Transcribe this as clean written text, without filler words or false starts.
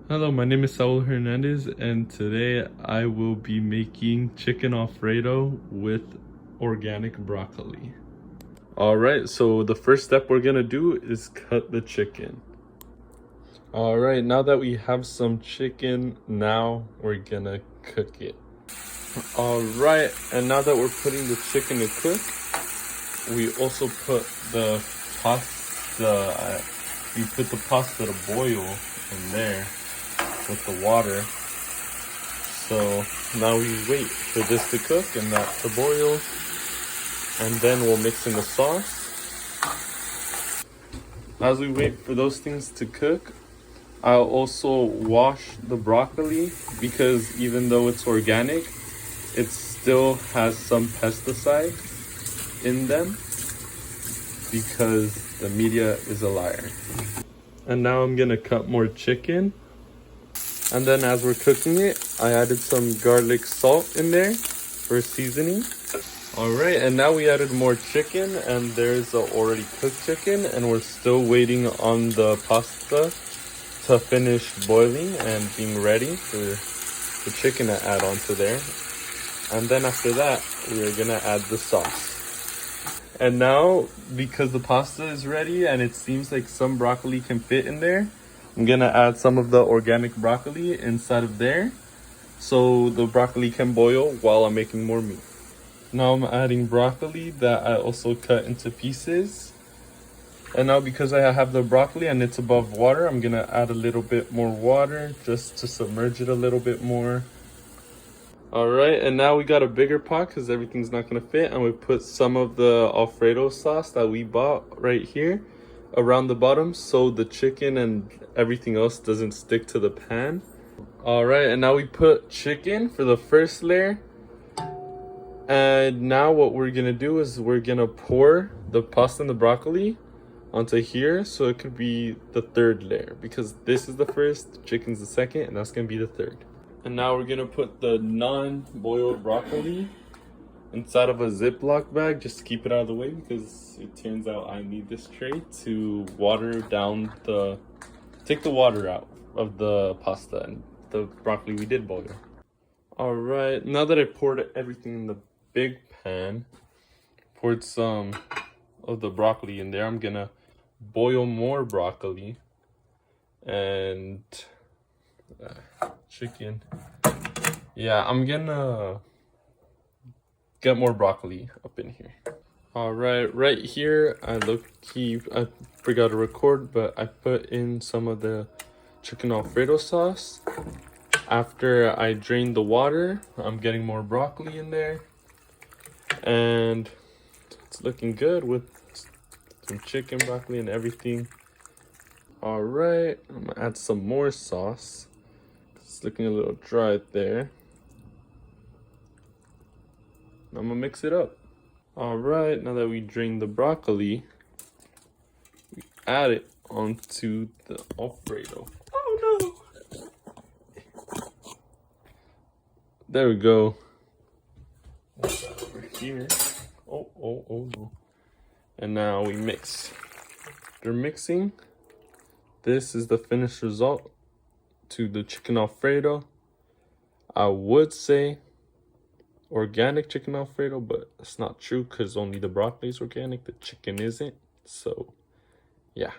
Hello, my name is Saul Hernandez, and today I will be making chicken Alfredo with organic broccoli. Alright, so the first step we're gonna do is cut the chicken. Alright, now that we have some chicken, now we're gonna cook it. Alright, and now that we're putting the chicken to cook, we also put the pasta, we put the pasta to boil in there with the water. So now we wait for this to cook and that to boil, and then we'll mix in the sauce. As we wait for those things to cook, I'll also wash the broccoli because even though it's organic, it still has some pesticides in them because the media is a liar. And now I'm gonna cut more chicken. And then as we're cooking it, I added some garlic salt in there for seasoning. Alright, and now we added more chicken, and there's the already cooked chicken, and we're still waiting on the pasta to finish boiling and being ready for the chicken to add onto there. And then after that, we are gonna add the sauce. And now, because the pasta is ready and it seems like some broccoli can fit in there, I'm gonna add some of the organic broccoli inside of there so the broccoli can boil while I'm making more meat. Now I'm adding broccoli that I also cut into pieces. And now because I have the broccoli and it's above water, I'm gonna add a little bit more water just to submerge it a little bit more. Alright, and now we got a bigger pot because everything's not gonna fit, and we put some of the Alfredo sauce that we bought right here around the bottom so the chicken and everything else doesn't stick to the pan. Alright, and now we put chicken for the first layer. And now what we're gonna do is we're gonna pour the pasta and the broccoli onto here so it could be the third layer, because this is the first, chicken's the second, and that's gonna be the third. And now we're gonna put the non-boiled broccoli inside of a Ziploc bag just to keep it out of the way, because it turns out I need this tray to water down take the water out of the pasta and the broccoli we did boil. Alright, now that I poured everything in the big pan, poured some of the broccoli in there, I'm gonna boil more broccoli and chicken. Yeah, I'm gonna get more broccoli up in here. Alright, right here, I forgot to record, but I put in some of the chicken Alfredo sauce. After I drained the water, I'm getting more broccoli in there. And it's looking good with some chicken, broccoli, and everything. Alright, I'm gonna add some more sauce. It's looking a little dry there. I'm gonna mix it up. Alright, now that we drained the broccoli, we add it onto the Alfredo. Oh no! There we go. Put that over here. Oh no. And now we mix. After mixing, this is the finished result to the chicken Alfredo. I would say organic chicken Alfredo, but it's not true because only the broccoli is organic, the chicken isn't. So yeah.